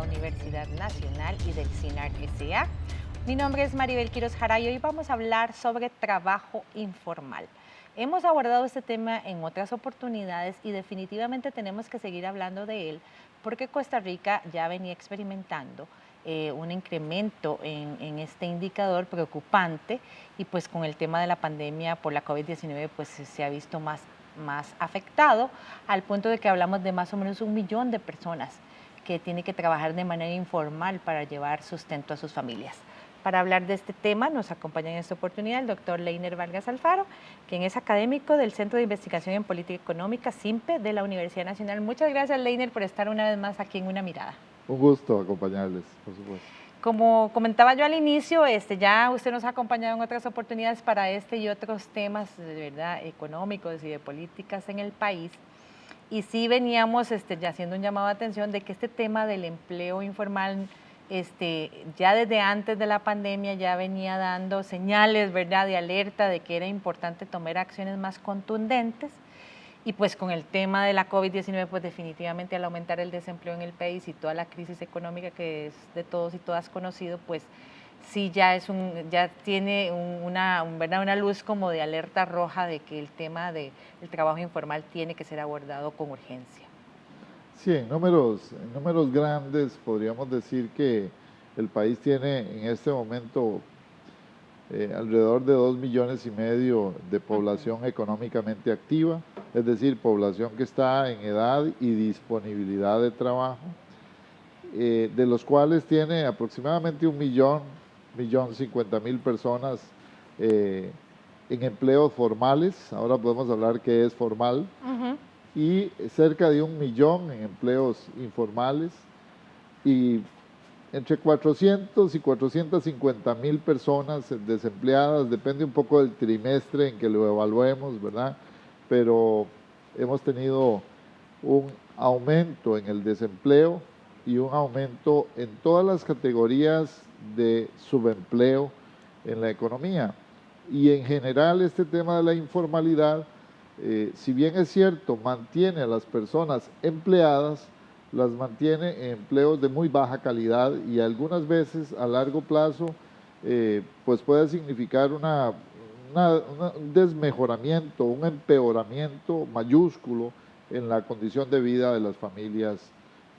Universidad Nacional y del CINAR S.A. Mi nombre es Maribel Quiroz Jara y hoy vamos a hablar sobre trabajo informal. Hemos abordado este tema en otras oportunidades y definitivamente tenemos que seguir hablando de él porque Costa Rica ya venía experimentando un incremento en este indicador preocupante y pues con el tema de la pandemia por la COVID-19 pues se ha visto más afectado al punto de que hablamos de más o menos 1 millón de personas que tienen que trabajar de manera informal para llevar sustento a sus familias. Para hablar de este tema nos acompaña en esta oportunidad el doctor Leiner Vargas Alfaro, quien es académico del Centro de Investigación en Política Económica, CIMPE, de la Universidad Nacional. Muchas gracias, Leiner, por estar una vez más aquí en Una Mirada. Un gusto acompañarles, por supuesto. Como comentaba yo al inicio, ya usted nos ha acompañado en otras oportunidades para este y otros temas de verdad económicos y de políticas en el país. Y sí veníamos ya haciendo un llamado de atención de que este tema del empleo informal, ya desde antes de la pandemia ya venía dando señales, ¿verdad?, de alerta de que era importante tomar acciones más contundentes. Y pues con el tema de la COVID-19, pues definitivamente al aumentar el desempleo en el país y toda la crisis económica que es de todos y todas conocido, pues sí ya tiene una luz como de alerta roja de que el tema del trabajo informal tiene que ser abordado con urgencia. Sí, en números grandes podríamos decir que el país tiene en este momento alrededor de 2,5 millones de población económicamente activa, es decir, población que está en edad y disponibilidad de trabajo, de los cuales tiene aproximadamente 1,050,000 personas en empleos formales. Ahora podemos hablar qué es formal, y cerca de 1 millón en empleos informales, y entre 400 y 450,000 personas desempleadas. Depende un poco del trimestre en que lo evaluemos, ¿verdad? Pero hemos tenido un aumento en el desempleo y un aumento en todas las categorías de subempleo en la economía. Y en general este tema de la informalidad, si bien es cierto, mantiene a las personas empleadas, las mantiene en empleos de muy baja calidad y algunas veces a largo plazo pues puede significar un desmejoramiento, un empeoramiento mayúsculo en la condición de vida de las familias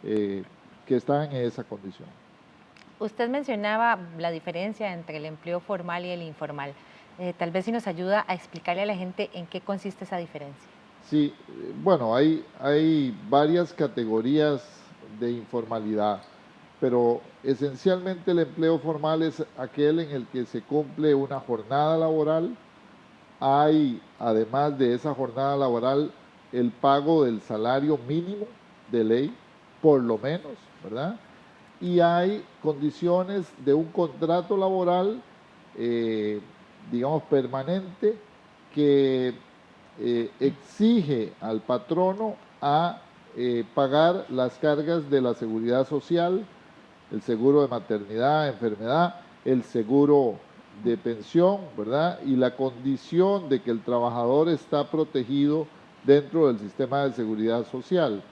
que están en esa condición. Usted mencionaba la diferencia entre el empleo formal y el informal. Tal vez si nos ayuda a explicarle a la gente en qué consiste esa diferencia. Sí, bueno, hay varias categorías de informalidad, pero esencialmente el empleo formal es aquel en el que se cumple una jornada laboral. Hay, además de esa jornada laboral, el pago del salario mínimo de ley, por lo menos, ¿verdad? Y hay condiciones de un contrato laboral, digamos, permanente, que exige al patrono a pagar las cargas de la seguridad social, el seguro de maternidad, enfermedad, el seguro de pensión, ¿verdad? Y la condición de que el trabajador está protegido dentro del sistema de seguridad social.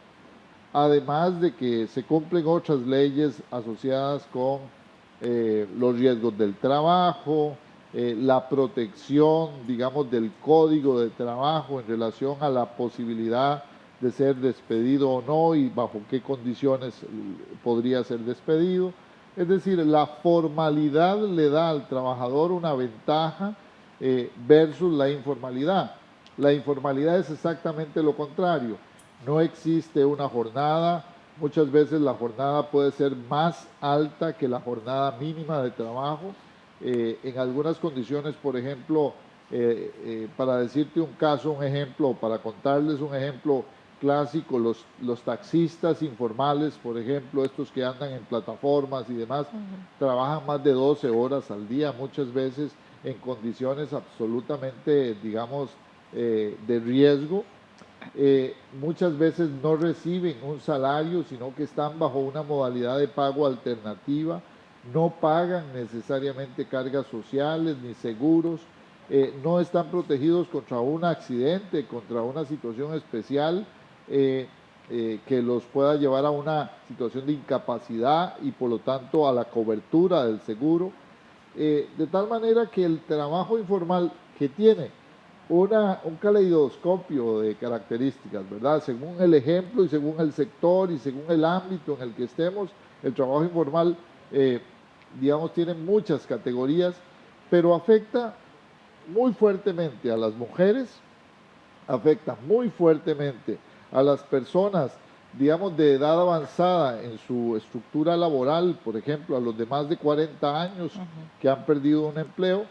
Además de que se cumplen otras leyes asociadas con los riesgos del trabajo, la protección, digamos, del código de trabajo en relación a la posibilidad de ser despedido o no y bajo qué condiciones podría ser despedido. Es decir, la formalidad le da al trabajador una ventaja versus la informalidad. La informalidad es exactamente lo contrario. No existe una jornada, muchas veces la jornada puede ser más alta que la jornada mínima de trabajo. En algunas condiciones, por ejemplo, para decirte un caso, un ejemplo, para contarles un ejemplo clásico, los taxistas informales, por ejemplo, estos que andan en plataformas y demás, trabajan más de 12 horas al día, muchas veces en condiciones absolutamente, digamos, de riesgo. Muchas veces no reciben un salario, sino que están bajo una modalidad de pago alternativa, no pagan necesariamente cargas sociales ni seguros, no están protegidos contra un accidente, contra una situación especial, que los pueda llevar a una situación de incapacidad y por lo tanto a la cobertura del seguro, de tal manera que el trabajo informal que tiene un caleidoscopio de características, ¿verdad? Según el ejemplo y según el sector y según el ámbito en el que estemos, el trabajo informal, digamos, tiene muchas categorías, pero afecta muy fuertemente a las mujeres, afecta muy fuertemente a las personas, digamos, de edad avanzada en su estructura laboral, por ejemplo, a los de más de 40 años que han perdido un empleo,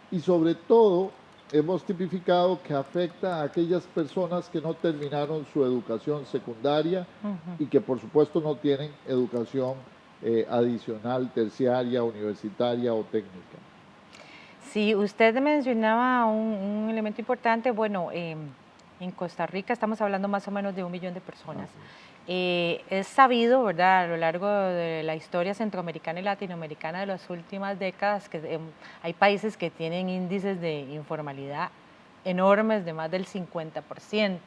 y sobre todo hemos tipificado que afecta a aquellas personas que no terminaron su educación secundaria y que por supuesto no tienen educación adicional, terciaria, universitaria o técnica. Sí, usted mencionaba un elemento importante. Bueno, en Costa Rica estamos hablando más o menos de 1 millón de personas. Es sabido, ¿verdad?, a lo largo de la historia centroamericana y latinoamericana de las últimas décadas, que hay países que tienen índices de informalidad enormes de más del 50%.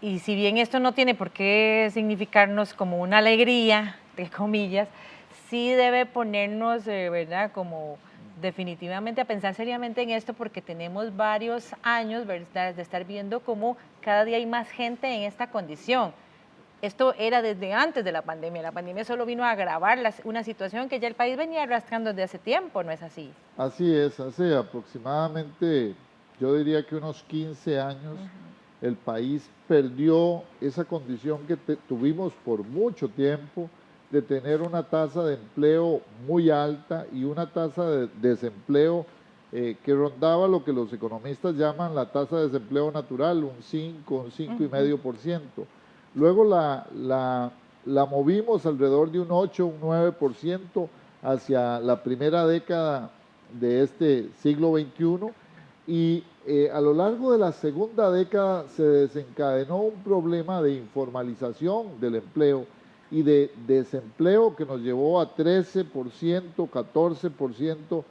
Y si bien esto no tiene por qué significarnos como una alegría, entre comillas, sí debe ponernos, ¿verdad?, como definitivamente a pensar seriamente en esto, porque tenemos varios años, ¿verdad?, de estar viendo cómo cada día hay más gente en esta condición. Esto era desde antes de la pandemia solo vino a agravar una situación que ya el país venía arrastrando desde hace tiempo, ¿no es así? Así es, hace aproximadamente, yo diría que unos 15 años, el país perdió esa condición que tuvimos por mucho tiempo, de tener una tasa de empleo muy alta y una tasa de desempleo que rondaba lo que los economistas llaman la tasa de desempleo natural, un 5,5%. Luego la movimos alrededor de un 8, un 9% hacia la primera década de este siglo XXI, y a lo largo de la segunda década se desencadenó un problema de informalización del empleo y de desempleo que nos llevó a 13%, 14%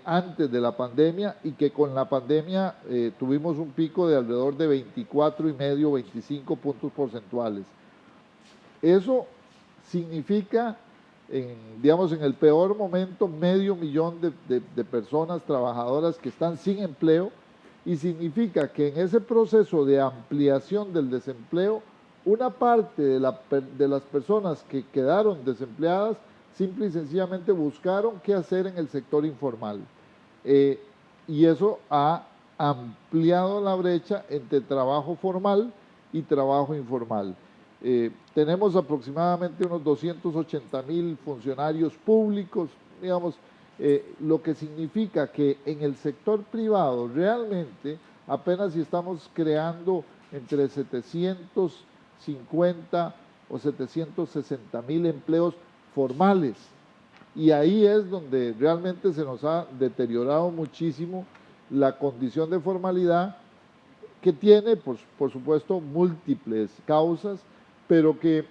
antes de la pandemia, y que con la pandemia tuvimos un pico de alrededor de 24,5, 25 puntos porcentuales. Eso significa, digamos, en el peor momento, 500,000 de personas trabajadoras que están sin empleo, y significa que en ese proceso de ampliación del desempleo, una parte de las personas que quedaron desempleadas simple y sencillamente buscaron qué hacer en el sector informal. Y eso ha ampliado la brecha entre trabajo formal y trabajo informal. Tenemos aproximadamente unos 280,000 funcionarios públicos, digamos, lo que significa que en el sector privado realmente apenas si estamos creando entre 750 o 760,000 empleos formales, y ahí es donde realmente se nos ha deteriorado muchísimo la condición de formalidad, que tiene, por supuesto, múltiples causas, pero que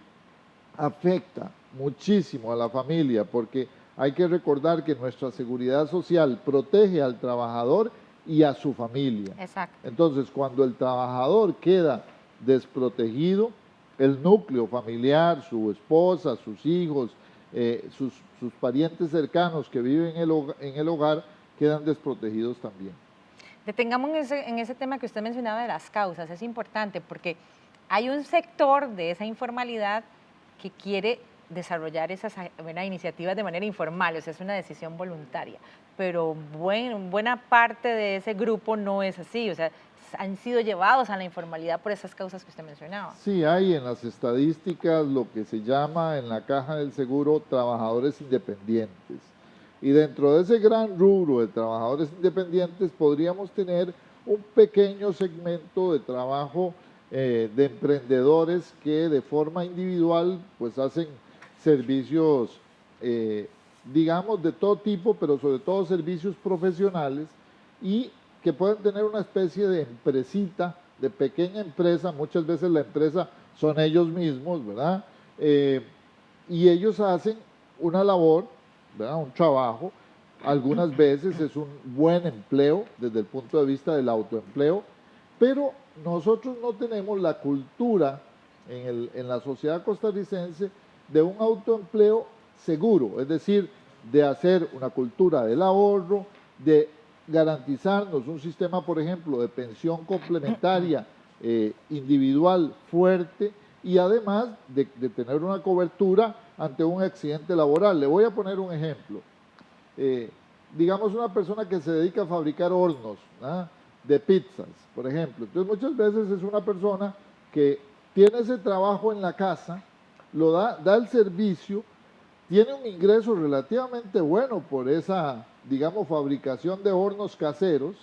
afecta muchísimo a la familia, porque hay que recordar que nuestra seguridad social protege al trabajador y a su familia. Exacto. Entonces, cuando el trabajador queda desprotegido, el núcleo familiar, su esposa, sus hijos, sus parientes cercanos que viven en el hogar, quedan desprotegidos también. Detengamos en ese tema que usted mencionaba de las causas. Es importante porque hay un sector de esa informalidad que quiere desarrollar esas iniciativas de manera informal, o sea, es una decisión voluntaria, pero buena parte de ese grupo no es así, o sea, han sido llevados a la informalidad por esas causas que usted mencionaba. Sí, hay en las estadísticas lo que se llama en la caja del seguro trabajadores independientes. Y dentro de ese gran rubro de trabajadores independientes podríamos tener un pequeño segmento de trabajo de emprendedores que de forma individual pues hacen servicios, digamos, de todo tipo, pero sobre todo servicios profesionales, y que pueden tener una especie de empresita, de pequeña empresa. Muchas veces la empresa son ellos mismos, ¿verdad? Y ellos hacen una labor, ¿verdad?, un trabajo, algunas veces es un buen empleo desde el punto de vista del autoempleo, Pero nosotros no tenemos la cultura en la sociedad costarricense de un autoempleo seguro, es decir, de hacer una cultura del ahorro, de garantizarnos un sistema, por ejemplo, de pensión complementaria individual fuerte y además de tener una cobertura ante un accidente laboral. Le voy a poner un ejemplo. Eh, digamos una persona que se dedica a fabricar hornos, ¿ah?, de pizzas, por ejemplo. Entonces muchas veces es una persona que tiene ese trabajo en la casa, da el servicio, tiene un ingreso relativamente bueno por esa, digamos, fabricación de hornos caseros,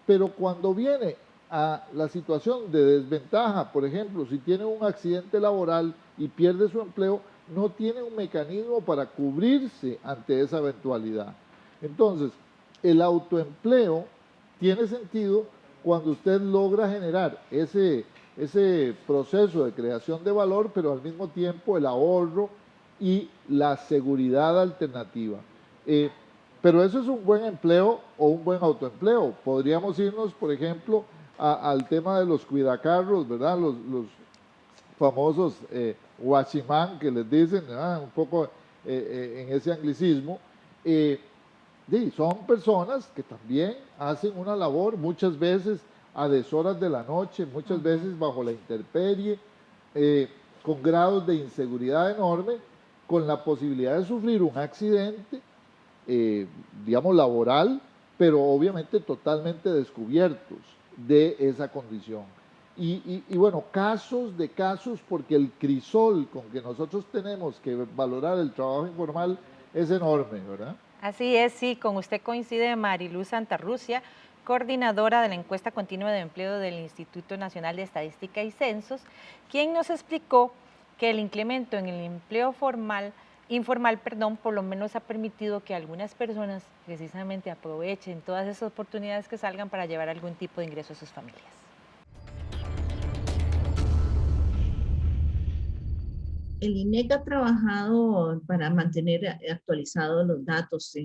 pero cuando viene a la situación de desventaja, por ejemplo, si tiene un accidente laboral y pierde su empleo, no tiene un mecanismo para cubrirse ante esa eventualidad. Entonces, el autoempleo tiene sentido cuando usted logra generar ese proceso de creación de valor, pero al mismo tiempo el ahorro y la seguridad alternativa. Pero eso es un buen empleo o un buen autoempleo. Podríamos irnos, por ejemplo, al tema de los cuidacarros, ¿verdad? Los famosos guachimán que les dicen, un poco en ese anglicismo. Son personas que también hacen una labor muchas veces a deshoras de la noche, muchas veces bajo la intemperie, con grados de inseguridad enorme, con la posibilidad de sufrir un accidente, digamos, laboral, pero obviamente totalmente descubiertos de esa condición. Y bueno, casos de casos, porque el crisol con que nosotros tenemos que valorar el trabajo informal es enorme, ¿verdad? Así es, sí, con usted coincide Mariluz Santarrucia, coordinadora de la encuesta continua de empleo del Instituto Nacional de Estadística y Censos, quien nos explicó que el incremento en el empleo informal, por lo menos ha permitido que algunas personas precisamente aprovechen todas esas oportunidades que salgan para llevar algún tipo de ingreso a sus familias. El INEC ha trabajado para mantener actualizados los datos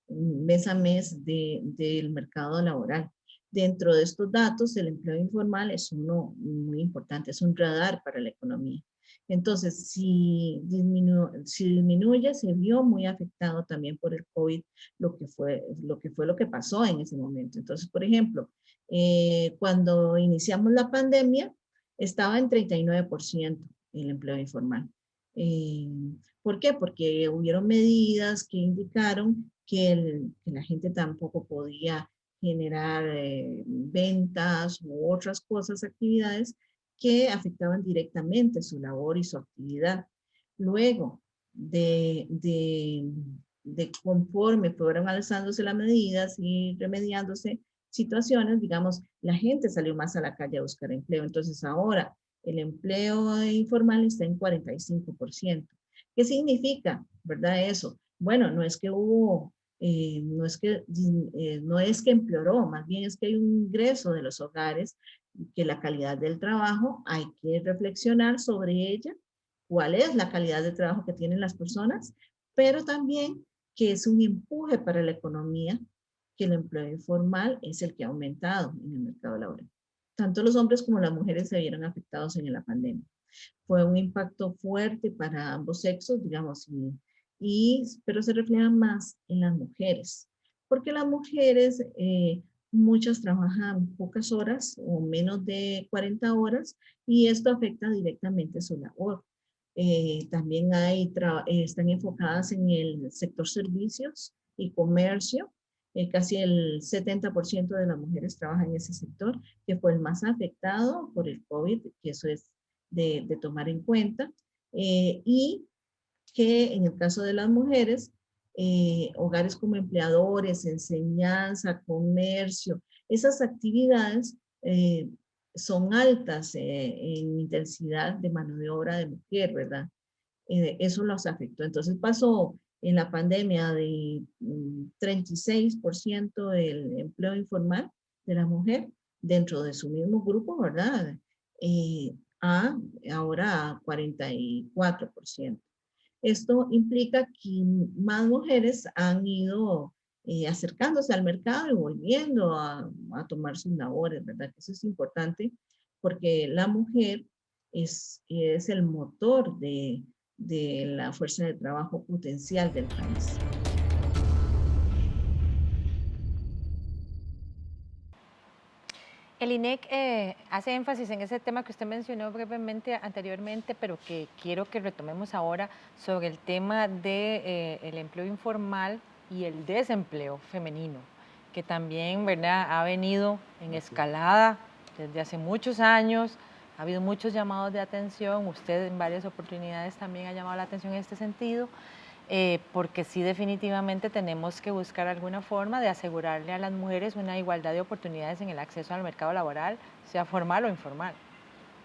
mes a mes del mercado laboral. Dentro de estos datos, el empleo informal es uno muy importante, es un radar para la economía. Entonces, si disminuye, se vio muy afectado también por el COVID, lo que pasó en ese momento. Entonces, por ejemplo, cuando iniciamos la pandemia, estaba en 39% el empleo informal. Eh, ¿Por qué? Porque hubieron medidas que indicaron que la gente tampoco podía generar ventas u otras cosas, actividades que afectaban directamente su labor y su actividad. Luego de conforme fueron alzándose las medidas y remediándose situaciones, digamos, la gente salió más a la calle a buscar empleo. Entonces ahora el empleo informal está en 45%. ¿Qué significa, verdad, eso? Bueno, no es que no es que empeoró, más bien es que hay un ingreso de los hogares, que la calidad del trabajo hay que reflexionar sobre ella, cuál es la calidad de trabajo que tienen las personas, pero también que es un empuje para la economía, que el empleo informal es el que ha aumentado en el mercado laboral. Tanto los hombres como las mujeres se vieron afectados en la pandemia. Fue un impacto fuerte para ambos sexos, digamos, pero se refleja más en las mujeres, porque las mujeres, muchas trabajan pocas horas o menos de 40 horas y esto afecta directamente su labor. También están enfocadas en el sector servicios y comercio. Casi el 70% de las mujeres trabajan en ese sector, que fue el más afectado por el COVID, que eso es de tomar en cuenta. Y que en el caso de las mujeres, hogares como empleadores, enseñanza, comercio, esas actividades son altas en intensidad de mano de obra de mujer, ¿verdad? Eso los afectó. Entonces pasó en la pandemia de 36% del empleo informal de la mujer dentro de su mismo grupo, ¿verdad? A ahora a 44%. Esto implica que más mujeres han ido acercándose al mercado y volviendo a tomar sus labores, ¿verdad? Que eso es importante porque la mujer es el motor de la fuerza de trabajo potencial del país. El INEC hace énfasis en ese tema que usted mencionó brevemente anteriormente, pero que quiero que retomemos ahora sobre el tema de, el empleo informal y el desempleo femenino, que también, ¿verdad?, ha venido en escalada desde hace muchos años. Ha habido muchos llamados de atención, usted en varias oportunidades también ha llamado la atención en este sentido, porque sí, definitivamente tenemos que buscar alguna forma de asegurarle a las mujeres una igualdad de oportunidades en el acceso al mercado laboral, sea formal o informal.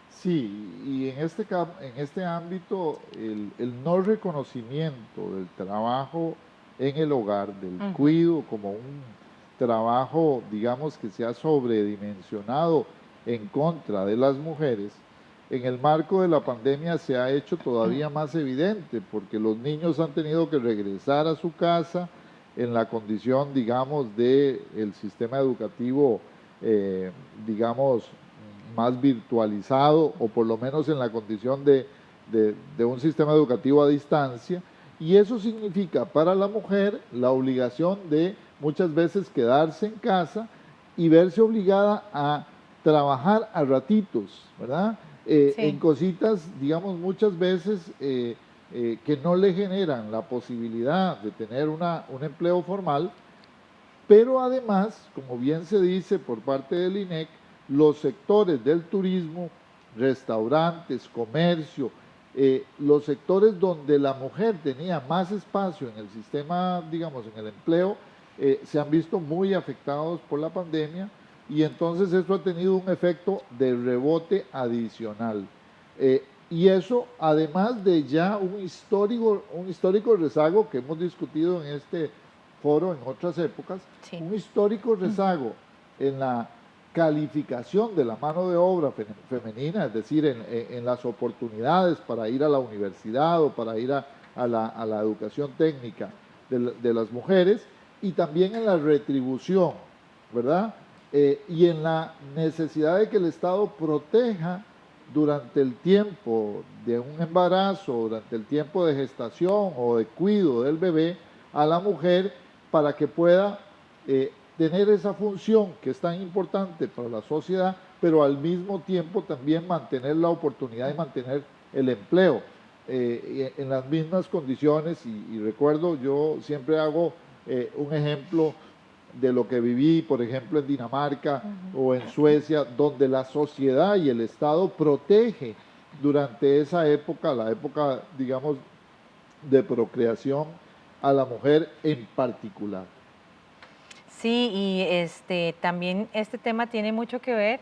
Sí, y en este ámbito el no reconocimiento del trabajo en el hogar, del Ujú. cuidado como un trabajo, digamos, que se ha sobredimensionado en contra de las mujeres, en el marco de la pandemia se ha hecho todavía más evidente, porque los niños han tenido que regresar a su casa en la condición, digamos, de el sistema educativo, digamos, más virtualizado o por lo menos en la condición de un sistema educativo a distancia, y eso significa para la mujer la obligación de muchas veces quedarse en casa y verse obligada a trabajar a ratitos, ¿verdad? En Sí. cositas, digamos, muchas veces que no le generan la posibilidad de tener un empleo formal, pero además, como bien se dice por parte del INEC, los sectores del turismo, restaurantes, comercio, los sectores donde la mujer tenía más espacio en el sistema, digamos, en el empleo, se han visto muy afectados por la pandemia, y entonces eso ha tenido un efecto de rebote adicional. Y eso, además de ya un histórico rezago que hemos discutido en este foro en otras épocas, Sí. un histórico rezago en la calificación de la mano de obra femenina, es decir, en las oportunidades para ir a la universidad o para ir a la educación técnica de las mujeres, y también en la retribución, ¿verdad? Y en la necesidad de que el Estado proteja durante el tiempo de un embarazo, durante el tiempo de gestación o de cuidado del bebé, a la mujer para que pueda tener esa función que es tan importante para la sociedad, pero al mismo tiempo también mantener la oportunidad de mantener el empleo en las mismas condiciones. Y recuerdo, yo siempre hago un ejemplo de lo que viví, por ejemplo, en Dinamarca o en Suecia, donde la sociedad y el Estado protege durante esa época, la época, digamos, de procreación, a la mujer en particular. Sí, y también este tema tiene mucho que ver,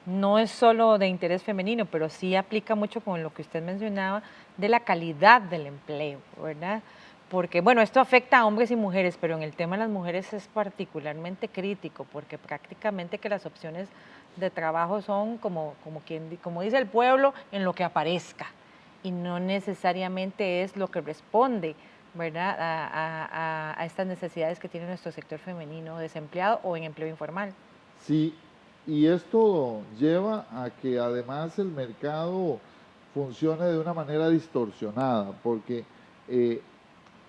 no es solo de interés femenino, pero sí aplica mucho con lo que usted mencionaba de la calidad del empleo, ¿verdad? Porque, bueno, esto afecta a hombres y mujeres, pero en el tema de las mujeres es particularmente crítico, porque prácticamente que las opciones de trabajo son como dice el pueblo, en lo que aparezca, y no necesariamente es lo que responde, ¿verdad?, a estas necesidades que tiene nuestro sector femenino desempleado o en empleo informal. Sí, y esto lleva a que además el mercado funcione de una manera distorsionada, porque eh,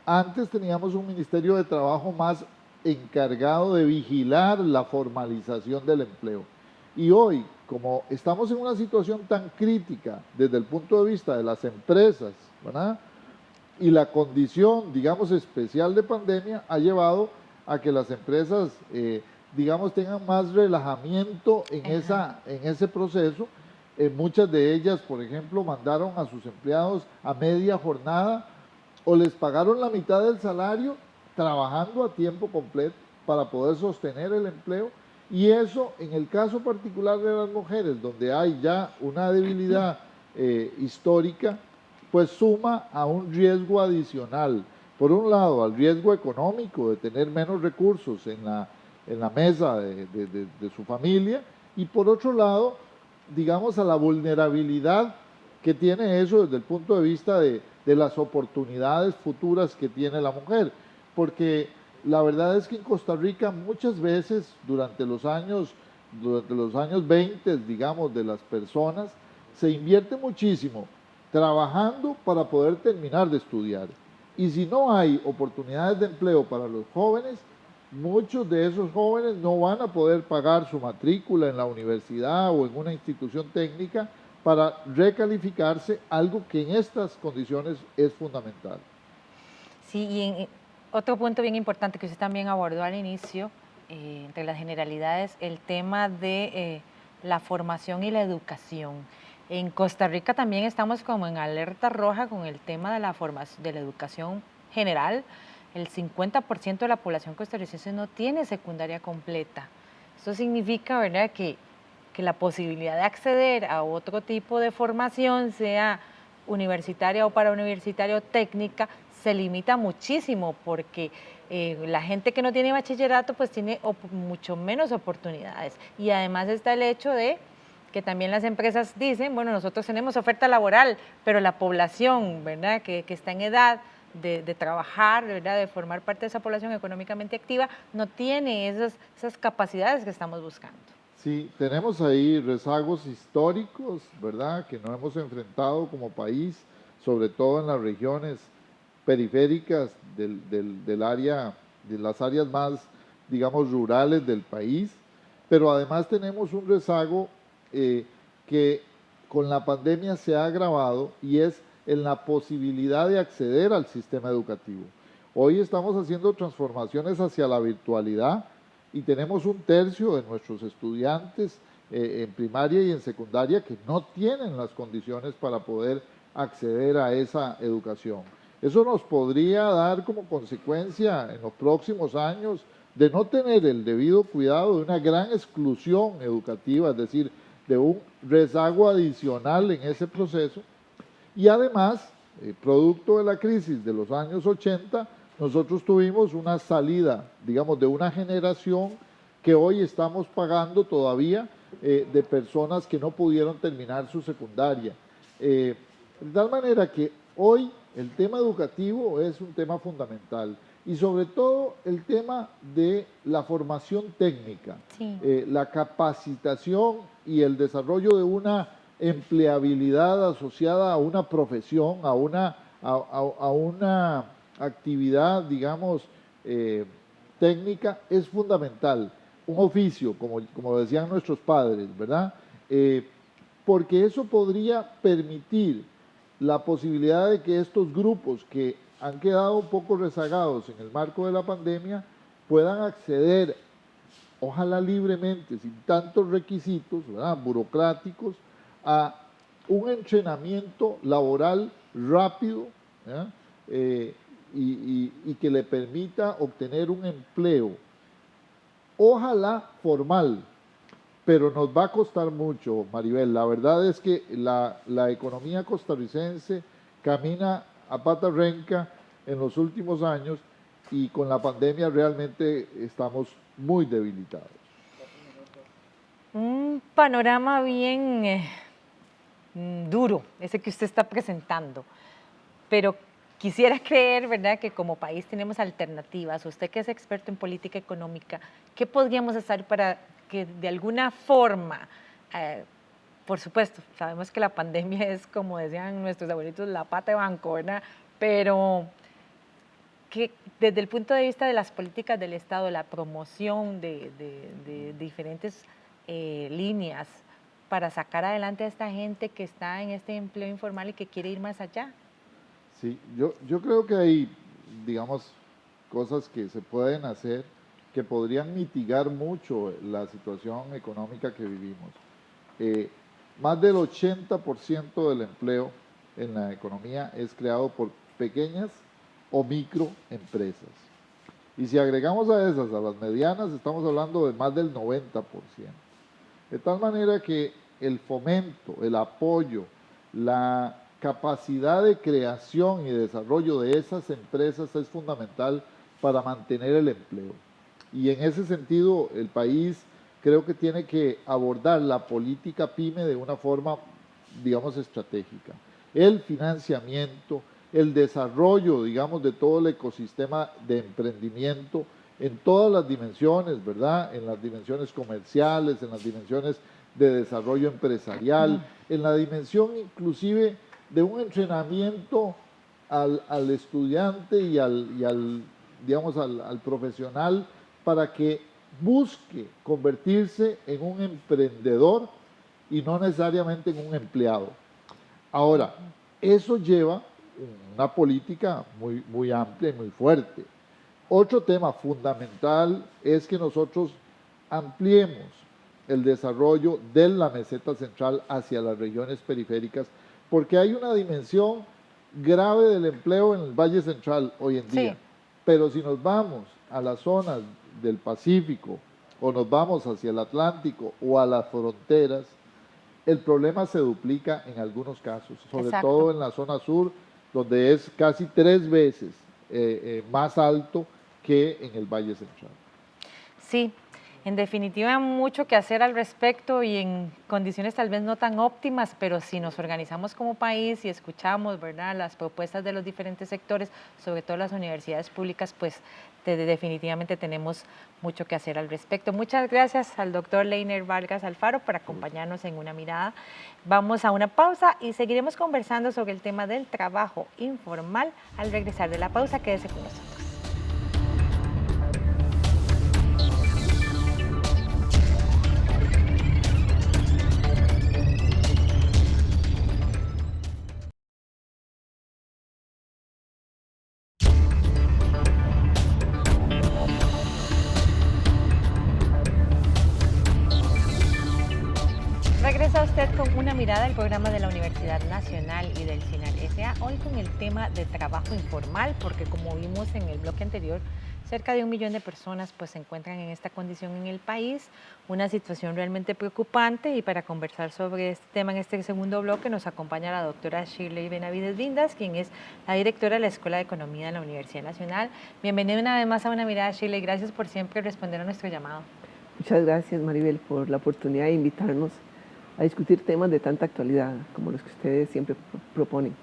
antes teníamos un Ministerio de Trabajo más encargado de vigilar la formalización del empleo. Y hoy, como estamos en una situación tan crítica desde el punto de vista de las empresas, ¿verdad?, y la condición, digamos, especial de pandemia ha llevado a que las empresas, digamos, tengan más relajamiento Ajá. en ese proceso. Muchas de ellas, por ejemplo, mandaron a sus empleados a media jornada o les pagaron la mitad del salario trabajando a tiempo completo para poder sostener el empleo. Y eso, en el caso particular de las mujeres, donde hay ya una debilidad histórica, pues suma a un riesgo adicional. Por un lado, al riesgo económico de tener menos recursos en la mesa de su familia, y por otro lado, digamos, a la vulnerabilidad que tiene eso desde el punto de vista de las oportunidades futuras que tiene la mujer. Porque la verdad es que en Costa Rica muchas veces durante los años 20, digamos, de las personas, se invierte muchísimo trabajando para poder terminar de estudiar. Y si no hay oportunidades de empleo para los jóvenes, muchos de esos jóvenes no van a poder pagar su matrícula en la universidad o en una institución técnica para recalificarse, algo que en estas condiciones es fundamental. Sí, y otro punto bien importante que usted también abordó al inicio, entre las generalidades, el tema de la formación y la educación. En Costa Rica también estamos como en alerta roja con el tema de la formación, de la educación general. El 50% de la población costarricense no tiene secundaria completa. Eso significa, ¿verdad?, que la posibilidad de acceder a otro tipo de formación, sea universitaria o parauniversitaria o técnica, se limita muchísimo porque la gente que no tiene bachillerato pues tiene mucho menos oportunidades. Y además está el hecho de que también las empresas dicen, bueno, nosotros tenemos oferta laboral, pero la población, ¿verdad?, que está en edad de trabajar, ¿verdad?, de formar parte de esa población económicamente activa, no tiene esas capacidades que estamos buscando. Sí, tenemos ahí rezagos históricos, ¿verdad?, que no hemos enfrentado como país, sobre todo en las regiones periféricas del área, de las áreas más, digamos, rurales del país, pero además tenemos un rezago que con la pandemia se ha agravado y es en la posibilidad de acceder al sistema educativo. Hoy estamos haciendo transformaciones hacia la virtualidad y tenemos un tercio de nuestros estudiantes en primaria y en secundaria que no tienen las condiciones para poder acceder a esa educación. Eso nos podría dar como consecuencia en los próximos años de no tener el debido cuidado de una gran exclusión educativa, es decir, de un rezago adicional en ese proceso. Y además, producto de la crisis de los años 80, nosotros tuvimos una salida, digamos, de una generación que hoy estamos pagando todavía de personas que no pudieron terminar su secundaria. De tal manera que hoy el tema educativo es un tema fundamental y sobre todo el tema de la formación técnica, Sí. La capacitación y el desarrollo de una empleabilidad asociada a una profesión, a una actividad, digamos, técnica, es fundamental. Un oficio, como decían nuestros padres, ¿verdad? Porque eso podría permitir la posibilidad de que estos grupos que han quedado un poco rezagados en el marco de la pandemia puedan acceder, ojalá libremente, sin tantos requisitos, ¿verdad?, burocráticos, a un entrenamiento laboral rápido, y que le permita obtener un empleo, ojalá formal, pero nos va a costar mucho, Maribel. La verdad es que la economía costarricense camina a pata renca en los últimos años y con la pandemia realmente estamos muy debilitados. Un panorama bien duro, ese que usted está presentando, pero quisiera creer, ¿verdad?, que como país tenemos alternativas. Usted que es experto en política económica, ¿qué podríamos hacer para que de alguna forma, por supuesto, sabemos que la pandemia es, como decían nuestros abuelitos, la pata de banco, ¿verdad?, pero que desde el punto de vista de las políticas del Estado, la promoción de diferentes líneas para sacar adelante a esta gente que está en este empleo informal y que quiere ir más allá? Sí, yo creo que hay, digamos, cosas que se pueden hacer que podrían mitigar mucho la situación económica que vivimos. Más del 80% del empleo en la economía es creado por pequeñas o microempresas. Y si agregamos a esas, a las medianas, estamos hablando de más del 90%. De tal manera que el fomento, el apoyo, la capacidad de creación y desarrollo de esas empresas es fundamental para mantener el empleo. Y en ese sentido, el país creo que tiene que abordar la política PYME de una forma, digamos, estratégica. El financiamiento, el desarrollo, digamos, de todo el ecosistema de emprendimiento en todas las dimensiones, ¿verdad? En las dimensiones comerciales, en las dimensiones de desarrollo empresarial, en la dimensión inclusive de un entrenamiento al estudiante y digamos, al profesional para que busque convertirse en un emprendedor y no necesariamente en un empleado. Ahora, eso lleva una política muy amplia y muy fuerte. Otro tema fundamental es que nosotros ampliemos el desarrollo de la meseta central hacia las regiones periféricas, porque hay una dimensión grave del empleo en el Valle Central hoy en día. Sí. Pero si nos vamos a las zonas del Pacífico o nos vamos hacia el Atlántico o a las fronteras, el problema se duplica en algunos casos, sobre Exacto. todo en la zona sur, donde es casi 3 veces más alto que en el Valle Central. Sí, en definitiva mucho que hacer al respecto y en condiciones tal vez no tan óptimas, pero si nos organizamos como país y escuchamos, ¿verdad?, las propuestas de los diferentes sectores, sobre todo las universidades públicas, pues definitivamente tenemos mucho que hacer al respecto. Muchas gracias al doctor Leiner Vargas Alfaro por acompañarnos en Una Mirada. Vamos a una pausa y seguiremos conversando sobre el tema del trabajo informal al regresar de la pausa. Quédese con nosotros. Regresa usted con Una Mirada, el programa de la Universidad Nacional y del CINAR S.A. Hoy con el tema de trabajo informal, porque como vimos en el bloque anterior, cerca de 1 millón de personas pues se encuentran en esta condición en el país, una situación realmente preocupante. Y para conversar sobre este tema en este segundo bloque nos acompaña la doctora Shirley Benavides Vindas, quien es la directora de la Escuela de Economía de la Universidad Nacional. Bienvenida una vez más a Una Mirada, Shirley, gracias por siempre responder a nuestro llamado. Muchas gracias, Maribel, por la oportunidad de invitarnos a discutir temas de tanta actualidad como los que ustedes siempre proponen.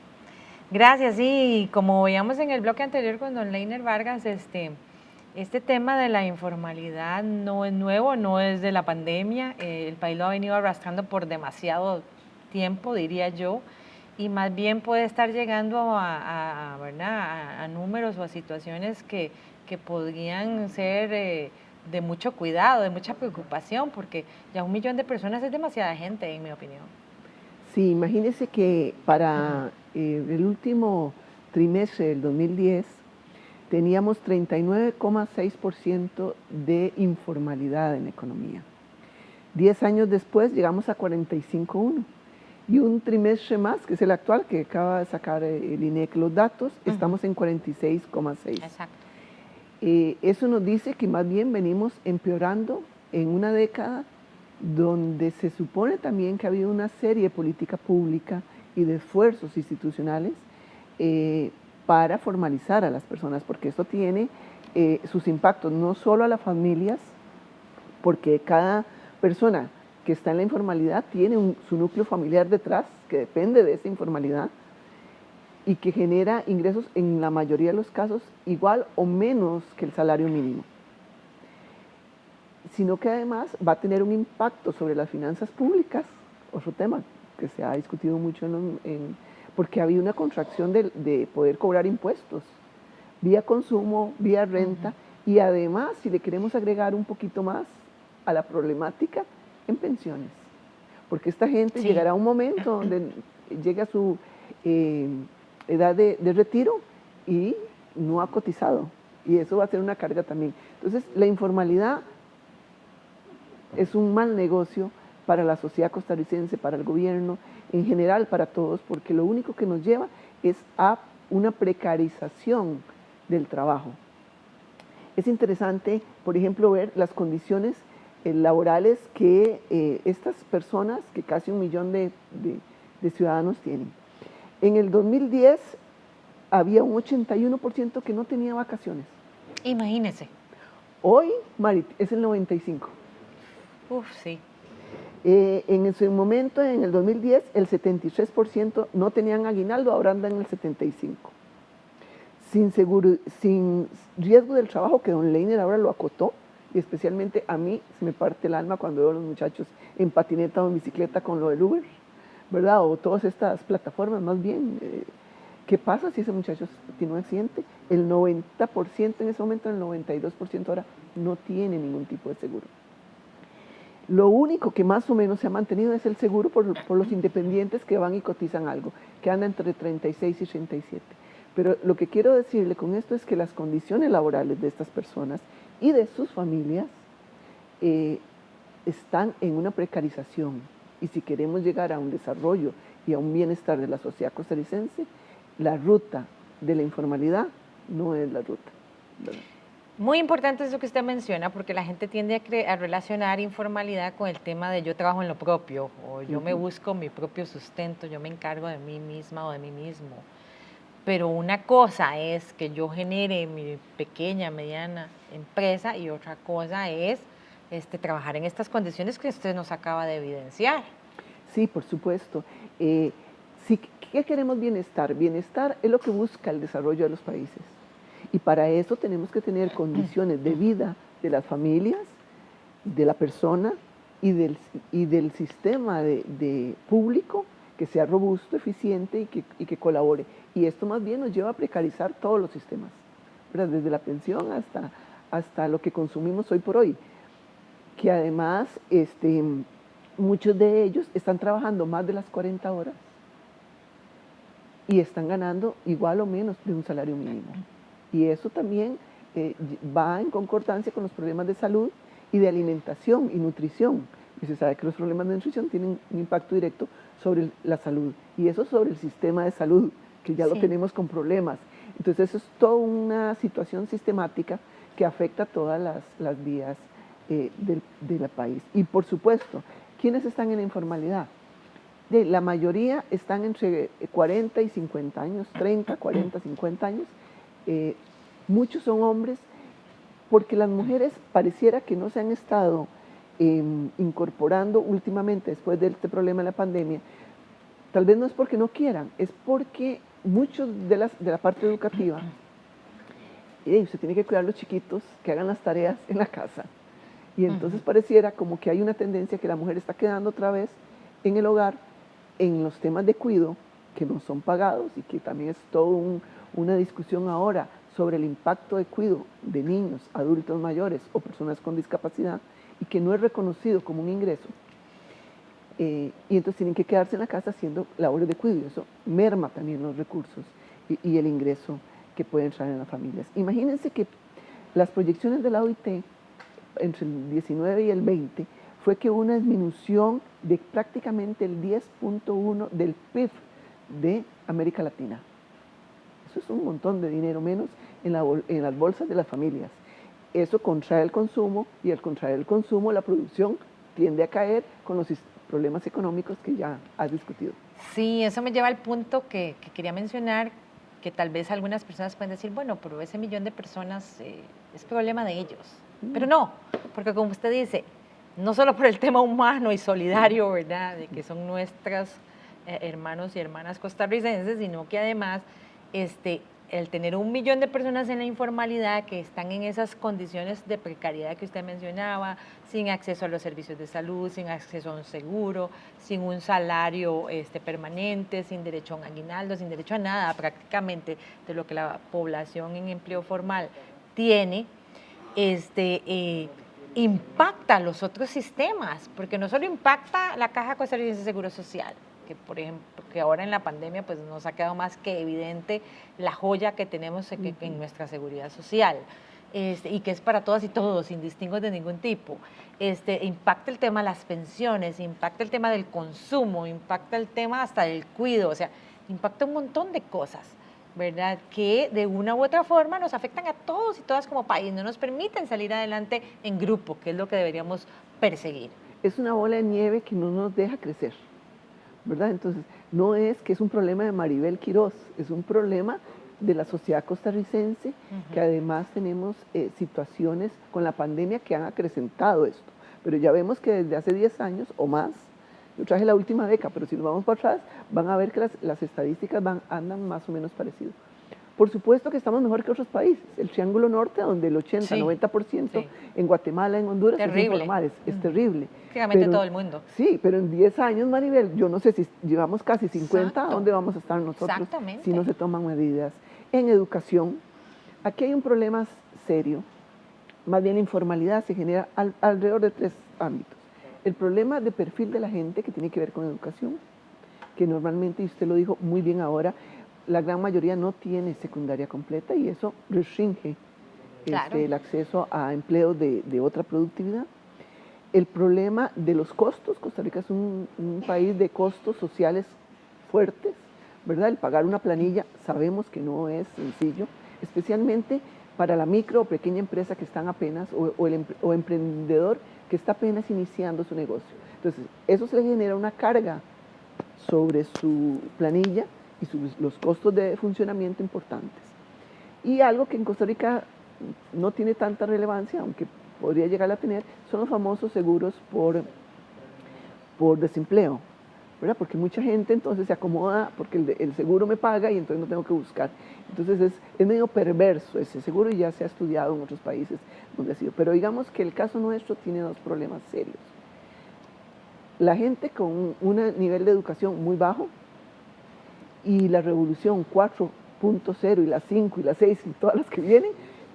Gracias, sí, como veíamos en el bloque anterior con don Leiner Vargas, este tema de la informalidad no es nuevo, no es de la pandemia, el país lo ha venido arrastrando por demasiado tiempo, diría yo, y más bien puede estar llegando a números o a situaciones que podrían ser de mucho cuidado, de mucha preocupación, porque ya 1 millón de personas es demasiada gente, en mi opinión. Sí, imagínense que para el último trimestre del 2010 teníamos 39,6% de informalidad en la economía. 10 años después llegamos a 45,1%. Y un trimestre más, que es el actual, que acaba de sacar el INEC los datos, estamos en 46,6%. Exacto. Eso nos dice que más bien venimos empeorando en una década donde se supone también que ha habido una serie de política pública y de esfuerzos institucionales para formalizar a las personas, porque esto tiene sus impactos no solo a las familias, porque cada persona que está en la informalidad tiene su núcleo familiar detrás, que depende de esa informalidad, y que genera ingresos en la mayoría de los casos igual o menos que el salario mínimo, sino que además va a tener un impacto sobre las finanzas públicas, otro tema que se ha discutido mucho porque ha habido una contracción de poder cobrar impuestos vía consumo, vía renta, y además, si le queremos agregar un poquito más a la problemática, en pensiones, porque esta gente llegará a un momento donde llega a su edad de retiro y no ha cotizado, y eso va a ser una carga también. Entonces, la informalidad es un mal negocio para la sociedad costarricense, para el gobierno, en general para todos, porque lo único que nos lleva es a una precarización del trabajo. Es interesante, por ejemplo, ver las condiciones laborales que estas personas, que casi 1 millón de ciudadanos tienen. En el 2010 había un 81% que no tenía vacaciones. Imagínese. Hoy, Mari, es el 95%. Uf, sí. En ese momento, en el 2010, el 73% no tenían aguinaldo, ahora andan en el 75%. sin riesgo del trabajo, que don Leiner ahora lo acotó, y especialmente a mí se me parte el alma cuando veo a los muchachos en patineta o en bicicleta con lo del Uber, ¿verdad? O todas estas plataformas, más bien. ¿Qué pasa si ese muchacho tiene un accidente? El 90% en ese momento, el 92% ahora no tiene ningún tipo de seguro. Lo único que más o menos se ha mantenido es el seguro por los independientes que van y cotizan algo, que anda entre 36 y 37. Pero lo que quiero decirle con esto es que las condiciones laborales de estas personas y de sus familias están en una precarización. Y si queremos llegar a un desarrollo y a un bienestar de la sociedad costarricense, la ruta de la informalidad no es la ruta, ¿verdad? Muy importante eso que usted menciona, porque la gente tiende a relacionar informalidad con el tema de yo trabajo en lo propio, o yo me busco mi propio sustento, yo me encargo de mí misma o de mí mismo. Pero una cosa es que yo genere mi pequeña, mediana empresa, y otra cosa es trabajar en estas condiciones que usted nos acaba de evidenciar. Sí, por supuesto. ¿Qué queremos bienestar? Bienestar es lo que busca el desarrollo de los países. Y para eso tenemos que tener condiciones de vida de las familias, de la persona y del sistema de público que sea robusto, eficiente y que colabore. Y esto más bien nos lleva a precarizar todos los sistemas, ¿verdad? Desde la pensión hasta lo que consumimos hoy por hoy. Que además muchos de ellos están trabajando más de las 40 horas y están ganando igual o menos de un salario mínimo. Y eso también va en concordancia con los problemas de salud y de alimentación y nutrición. Y se sabe que los problemas de nutrición tienen un impacto directo sobre la salud. Y eso sobre el sistema de salud, que ya lo tenemos con problemas. Entonces eso es toda una situación sistemática que afecta a todas las vías del país. Y por supuesto, ¿quiénes están en la informalidad? La mayoría están entre 40 y 50 años, 30, 40, 50 años. Muchos son hombres, porque las mujeres pareciera que no se han estado incorporando últimamente después de este problema de la pandemia. Tal vez no es porque no quieran, es porque muchos de la parte educativa, usted tiene que cuidar a los chiquitos que hagan las tareas en la casa. Y entonces pareciera como que hay una tendencia que la mujer está quedando otra vez en el hogar, en los temas de cuidado que no son pagados y que también es toda una discusión ahora sobre el impacto de cuidado de niños, adultos mayores o personas con discapacidad y que no es reconocido como un ingreso. Y entonces tienen que quedarse en la casa haciendo labores de cuidado y eso merma también los recursos y el ingreso que puede entrar en las familias. Imagínense que las proyecciones de la OIT entre el 19 y el 20 fue que hubo una disminución de prácticamente el 10.1 del PIB de América Latina. Eso es un montón de dinero menos en las bolsas de las familias. Eso contrae el consumo y al contraer el consumo la producción tiende a caer con los problemas económicos que ya has discutido. Sí, eso me lleva al punto que quería mencionar, que tal vez algunas personas pueden decir, bueno, pero ese millón de personas es problema de ellos. Pero no, porque como usted dice, no solo por el tema humano y solidario, ¿verdad?, de que son nuestras hermanos y hermanas costarricenses, sino que además el tener 1 millón de personas en la informalidad que están en esas condiciones de precariedad que usted mencionaba, sin acceso a los servicios de salud, sin acceso a un seguro, sin un salario permanente, sin derecho a un aguinaldo, sin derecho a nada prácticamente de lo que la población en empleo formal tiene, impacta los otros sistemas, porque no solo impacta la Caja Costarricense de Seguro Social, que por ejemplo, que ahora en la pandemia pues nos ha quedado más que evidente la joya que tenemos en nuestra seguridad social, y que es para todas y todos, sin distingos de ningún tipo. Impacta el tema de las pensiones, impacta el tema del consumo, impacta el tema hasta del cuidado, o sea, impacta un montón de cosas, ¿verdad?, que de una u otra forma nos afectan a todos y todas como país, no nos permiten salir adelante en grupo, que es lo que deberíamos perseguir. Es una bola de nieve que no nos deja crecer, ¿verdad? Entonces, no es que es un problema de Maribel Quiroz, es un problema de la sociedad costarricense, que además tenemos situaciones con la pandemia que han acrecentado esto. Pero ya vemos que desde hace 10 años o más, yo traje la última década, pero si nos vamos para atrás, van a ver que las estadísticas andan más o menos parecidos. Por supuesto que estamos mejor que otros países. El Triángulo Norte, donde el 80, Sí, 90%, sí. en Guatemala, en Honduras, Terrible. es informal, es terrible. Prácticamente todo el mundo. Sí, pero en 10 años, Maribel, yo no sé si llevamos casi 50, ¿a Exacto. dónde vamos a estar nosotros Exactamente. si no se toman medidas? En educación, aquí hay un problema serio. Más bien la informalidad se genera alrededor de 3 ámbitos. El problema de perfil de la gente, que tiene que ver con educación, que normalmente, y usted lo dijo muy bien ahora, la gran mayoría no tiene secundaria completa y eso restringe Claro. el acceso a empleos de otra productividad. El problema de los costos, Costa Rica es un país de costos sociales fuertes, ¿verdad? El pagar una planilla sabemos que no es sencillo, especialmente para la micro o pequeña empresa que están apenas, o emprendedor que está apenas iniciando su negocio. Entonces, eso se le genera una carga sobre su planilla y los costos de funcionamiento importantes. Y algo que en Costa Rica no tiene tanta relevancia, aunque podría llegar a tener, son los famosos seguros por desempleo, ¿verdad? Porque mucha gente entonces se acomoda porque el seguro me paga y entonces no tengo que buscar. Entonces es medio perverso ese seguro y ya se ha estudiado en otros países donde ha sido. Pero digamos que el caso nuestro tiene 2 problemas serios. La gente con un nivel de educación muy bajo y la revolución 4.0 y la 5 y la 6 y todas las que vienen,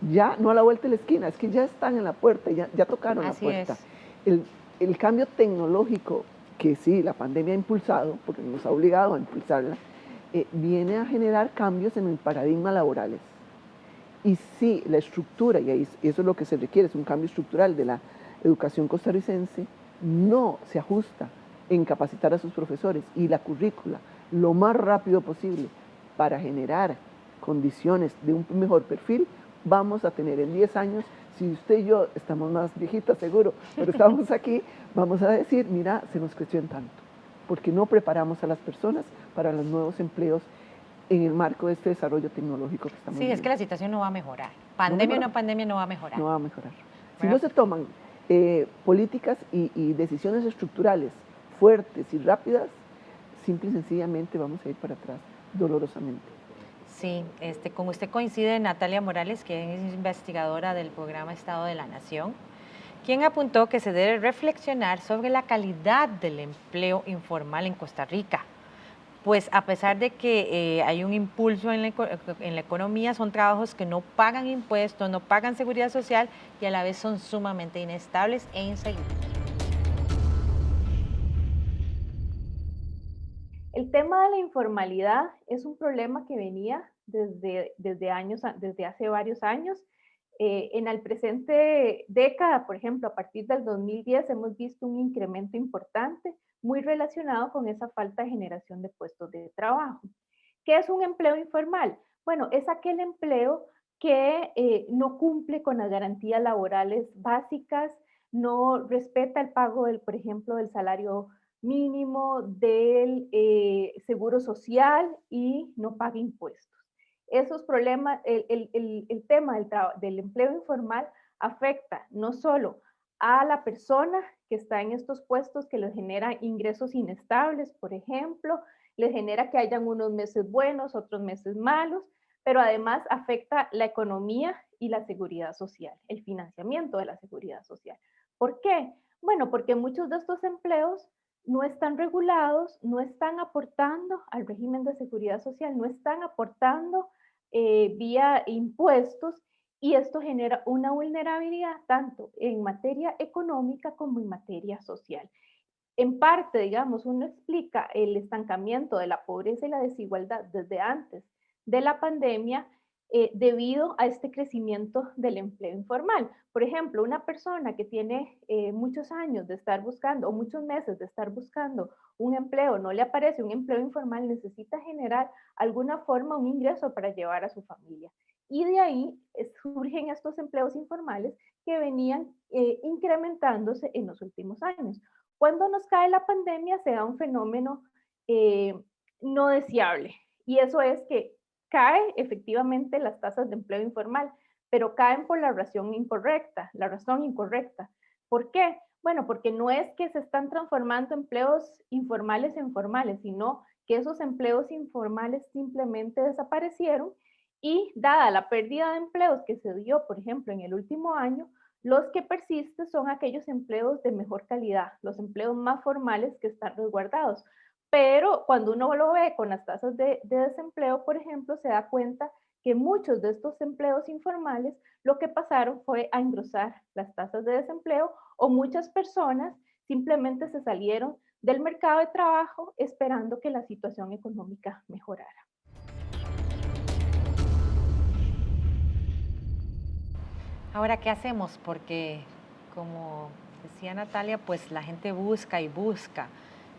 ya no a la vuelta de la esquina, es que ya están en la puerta, ya tocaron Así la puerta. es. El cambio tecnológico que sí, la pandemia ha impulsado, porque nos ha obligado a impulsarla, viene a generar cambios en el paradigma laborales. Y sí, la estructura, y eso es lo que se requiere, es un cambio estructural de la educación costarricense, no se ajusta en capacitar a sus profesores y la currícula lo más rápido posible para generar condiciones de un mejor perfil, vamos a tener en 10 años, si usted y yo estamos más viejitas seguro, pero estamos aquí, vamos a decir, mira, se nos creció en tanto, porque no preparamos a las personas para los nuevos empleos en el marco de este desarrollo tecnológico que estamos viviendo. Sí, es que la situación no va a mejorar. Pandemia o no pandemia no va a mejorar. No va a mejorar. Si no se toman políticas y decisiones estructurales fuertes y rápidas, simple y sencillamente vamos a ir para atrás, dolorosamente. Sí, con usted coincide Natalia Morales, que es investigadora del programa Estado de la Nación, quien apuntó que se debe reflexionar sobre la calidad del empleo informal en Costa Rica. Pues a pesar de que hay un impulso en la economía, son trabajos que no pagan impuestos, no pagan seguridad social y a la vez son sumamente inestables e inseguros. El tema de la informalidad es un problema que venía desde hace varios años. En el presente década, por ejemplo, a partir del 2010, hemos visto un incremento importante muy relacionado con esa falta de generación de puestos de trabajo. ¿Qué es un empleo informal? Bueno, es aquel empleo que no cumple con las garantías laborales básicas, no respeta el pago por ejemplo, del salario mínimo, del seguro social y no paga impuestos. Esos problemas, el tema del empleo informal afecta no solo a la persona que está en estos puestos, que les genera ingresos inestables, por ejemplo, les genera que hayan unos meses buenos, otros meses malos, pero además afecta la economía y la seguridad social, el financiamiento de la seguridad social. ¿Por qué? Bueno, porque muchos de estos empleos no están regulados, no están aportando al régimen de seguridad social, no están aportando vía impuestos y esto genera una vulnerabilidad tanto en materia económica como en materia social. En parte, digamos, uno explica el estancamiento de la pobreza y la desigualdad desde antes de la pandemia debido a este crecimiento del empleo informal. Por ejemplo, una persona que tiene muchos años de estar buscando o muchos meses de estar buscando un empleo, no le aparece un empleo informal, necesita generar alguna forma, un ingreso para llevar a su familia. Y de ahí surgen estos empleos informales que venían incrementándose en los últimos años. Cuando nos cae la pandemia se da un fenómeno no deseable y eso es que cae efectivamente las tasas de empleo informal, pero caen por la razón incorrecta. ¿Por qué? Bueno, porque no es que se están transformando empleos informales en formales, sino que esos empleos informales simplemente desaparecieron Y dada la pérdida de empleos que se dio, por ejemplo, en el último año, los que persisten son aquellos empleos de mejor calidad, los empleos más formales que están resguardados. Pero cuando uno lo ve con las tasas de desempleo, por ejemplo, se da cuenta que muchos de estos empleos informales lo que pasaron fue a engrosar las tasas de desempleo, o muchas personas simplemente se salieron del mercado de trabajo esperando que la situación económica mejorara. Ahora, ¿qué hacemos? Porque, como decía Natalia, pues la gente busca y busca.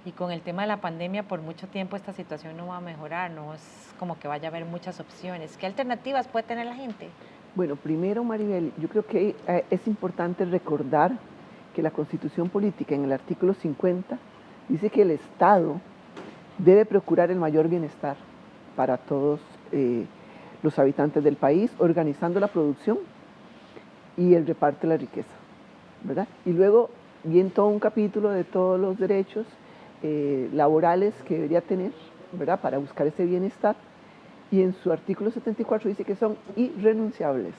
Y con el tema de la pandemia, por mucho tiempo esta situación no va a mejorar, no es como que vaya a haber muchas opciones. ¿Qué alternativas puede tener la gente? Bueno, primero, Maribel, yo creo que es importante recordar que la Constitución Política en el artículo 50 dice que el Estado debe procurar el mayor bienestar para todos los habitantes del país, organizando la producción y el reparto de la riqueza, ¿verdad? Y luego viene todo un capítulo de todos los derechos laborales que debería tener, ¿verdad?, para buscar ese bienestar. Y en su artículo 74 dice que son irrenunciables.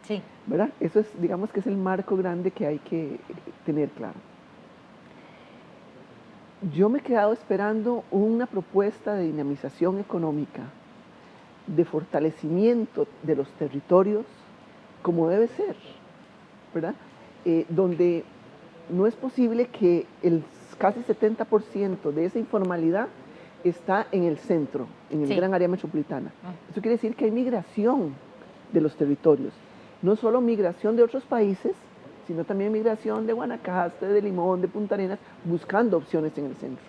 Sí. ¿Verdad? Eso es, digamos que es el marco grande que hay que tener claro. Yo me he quedado esperando una propuesta de dinamización económica, de fortalecimiento de los territorios, como debe ser, ¿verdad? Donde no es posible que el casi 70% de esa informalidad está en el centro, en el gran área metropolitana. Eso quiere decir que hay migración de los territorios. No solo migración de otros países, sino también migración de Guanacaste, de Limón, de Punta Arenas, buscando opciones en el centro.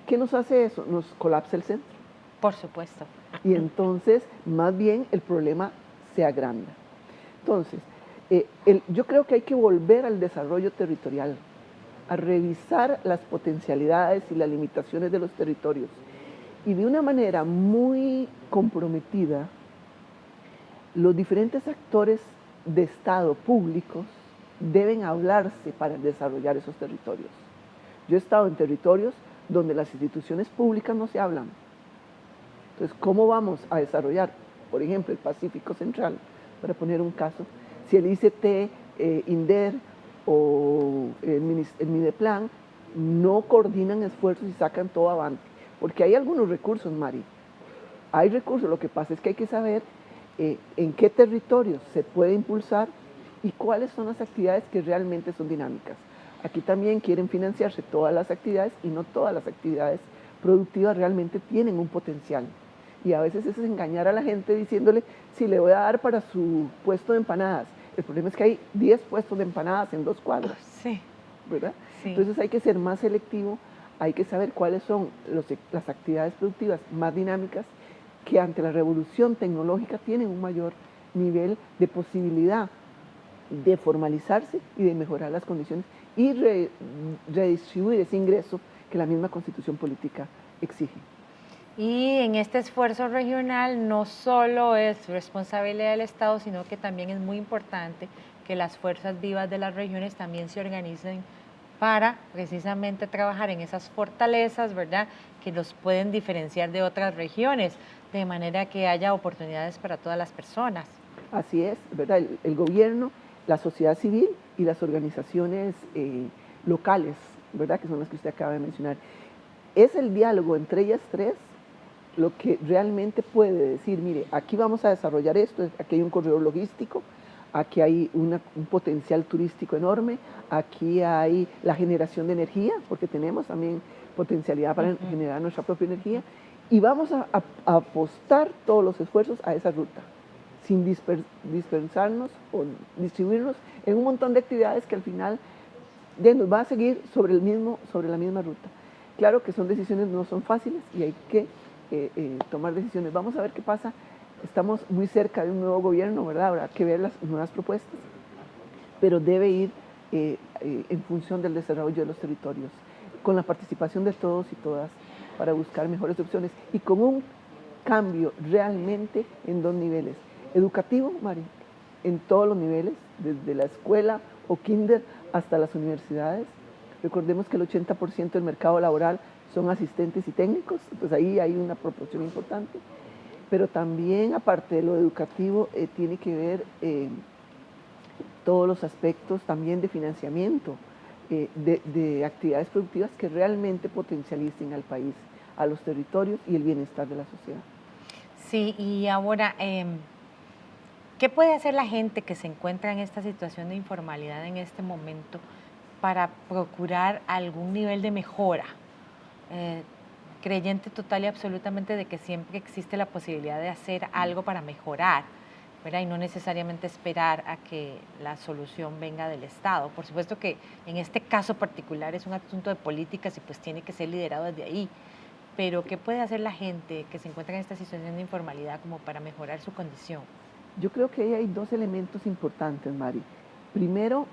¿Qué nos hace eso? Nos colapsa el centro. Por supuesto. Y entonces, más bien, el problema se agranda. Entonces, yo creo que hay que volver al desarrollo territorial, a revisar las potencialidades y las limitaciones de los territorios. Y de una manera muy comprometida, los diferentes actores de Estado públicos deben hablarse para desarrollar esos territorios. Yo he estado en territorios donde las instituciones públicas no se hablan. Entonces, ¿cómo vamos a desarrollar, por ejemplo, el Pacífico Central, para poner un caso, si el ICT, INDER o el Mideplan no coordinan esfuerzos y sacan todo avante? Porque hay algunos recursos, Mari. Hay recursos, lo que pasa es que hay que saber en qué territorios se puede impulsar y cuáles son las actividades que realmente son dinámicas. Aquí también quieren financiarse todas las actividades y no todas las actividades productivas realmente tienen un potencial. Y a veces es engañar a la gente diciéndole, si le voy a dar para su puesto de empanadas. El problema es que hay 10 puestos de empanadas en 2 cuadras. Sí. ¿Verdad? Sí. Entonces hay que ser más selectivo, hay que saber cuáles son las actividades productivas más dinámicas que ante la revolución tecnológica tienen un mayor nivel de posibilidad de formalizarse y de mejorar las condiciones y redistribuir ese ingreso que la misma Constitución Política exige. Y en este esfuerzo regional no solo es responsabilidad del Estado, sino que también es muy importante que las fuerzas vivas de las regiones también se organicen para precisamente trabajar en esas fortalezas, ¿verdad?, que los pueden diferenciar de otras regiones, de manera que haya oportunidades para todas las personas. Así es, ¿verdad? El gobierno, la sociedad civil y las organizaciones locales, ¿verdad?, que son las que usted acaba de mencionar. Es el diálogo entre ellas tres lo que realmente puede decir, mire, aquí vamos a desarrollar esto, aquí hay un corredor logístico, aquí hay un potencial turístico enorme, aquí hay la generación de energía, porque tenemos también potencialidad para generar nuestra propia energía, y vamos a apostar todos los esfuerzos a esa ruta, sin dispersarnos o distribuirnos en un montón de actividades que al final nos va a seguir sobre la misma ruta. Claro que son decisiones, no son fáciles y hay que tomar decisiones. Vamos a ver qué pasa. Estamos muy cerca de un nuevo gobierno, ¿verdad? Habrá que ver las nuevas propuestas, pero debe ir en función del desarrollo de los territorios, con la participación de todos y todas para buscar mejores opciones y con un cambio realmente en 2 niveles. Educativo, Mari, en todos los niveles, desde la escuela o kinder hasta las universidades. Recordemos que el 80% del mercado laboral son asistentes y técnicos, pues ahí hay una proporción importante. pero también, aparte de lo educativo, tiene que ver todos los aspectos también de financiamiento, de actividades productivas que realmente potencialicen al país, a los territorios y el bienestar de la sociedad. Sí, y ahora, ¿qué puede hacer la gente que se encuentra en esta situación de informalidad en este momento para procurar algún nivel de mejora? Creyente total y absolutamente de que siempre existe la posibilidad de hacer algo para mejorar, ¿verdad? Y no necesariamente esperar a que la solución venga del Estado. Por supuesto que en este caso particular es un asunto de políticas y pues tiene que ser liderado desde ahí. Pero ¿qué puede hacer la gente que se encuentra en esta situación de informalidad como para mejorar su condición? Yo creo que ahí hay dos elementos importantes, Mari. Primero,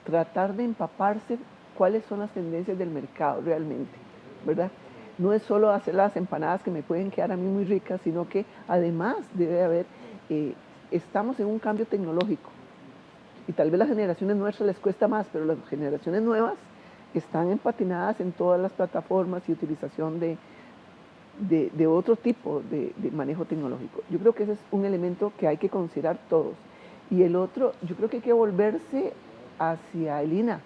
tratar de empaparse cuáles son las tendencias del mercado realmente, ¿verdad? No es solo hacer las empanadas que me pueden quedar a mí muy ricas, sino que además debe haber, estamos en un cambio tecnológico y tal vez las generaciones nuestras les cuesta más, pero las generaciones nuevas están empatinadas en todas las plataformas y utilización de otro tipo de manejo tecnológico. Yo creo que ese es un elemento que hay que considerar todos. Y el otro, yo creo que hay que volverse hacia el INAH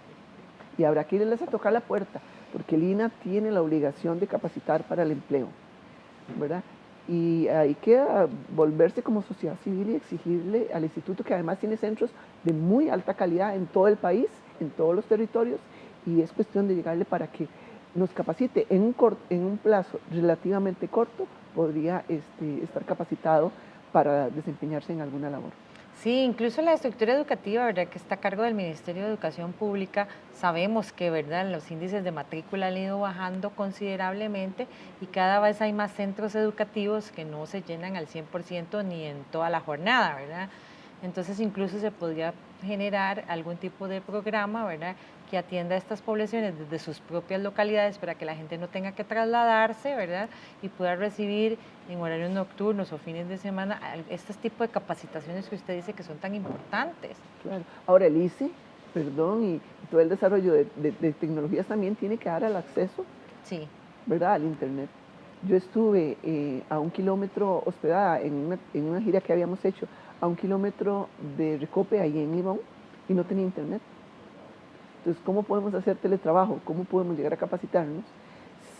y habrá que irles a tocar la puerta, porque el INAH tiene la obligación de capacitar para el empleo, ¿verdad? Y hay que volverse como sociedad civil y exigirle al instituto, que además tiene centros de muy alta calidad en todo el país, en todos los territorios, y es cuestión de llegarle para que nos capacite en un plazo relativamente corto, podría estar capacitado para desempeñarse en alguna labor. Sí, incluso la estructura educativa, ¿verdad?, que está a cargo del Ministerio de Educación Pública, sabemos que, ¿verdad?, los índices de matrícula han ido bajando considerablemente y cada vez hay más centros educativos que no se llenan al 100% ni en toda la jornada, ¿verdad? Entonces incluso se podría generar algún tipo de programa, ¿verdad?, que atienda a estas poblaciones desde sus propias localidades para que la gente no tenga que trasladarse, ¿verdad?, y pueda recibir en horarios nocturnos o fines de semana estos tipos de capacitaciones que usted dice que son tan importantes. Claro. Ahora el ICE, perdón, y todo el desarrollo de tecnologías también tiene que dar el acceso, Sí. ¿verdad?, al Internet. Yo estuve a 1 kilómetro hospedada en una gira que habíamos hecho, a 1 kilómetro de Recope, ahí en Limón, y no tenía Internet. Entonces, ¿cómo podemos hacer teletrabajo? ¿Cómo podemos llegar a capacitarnos?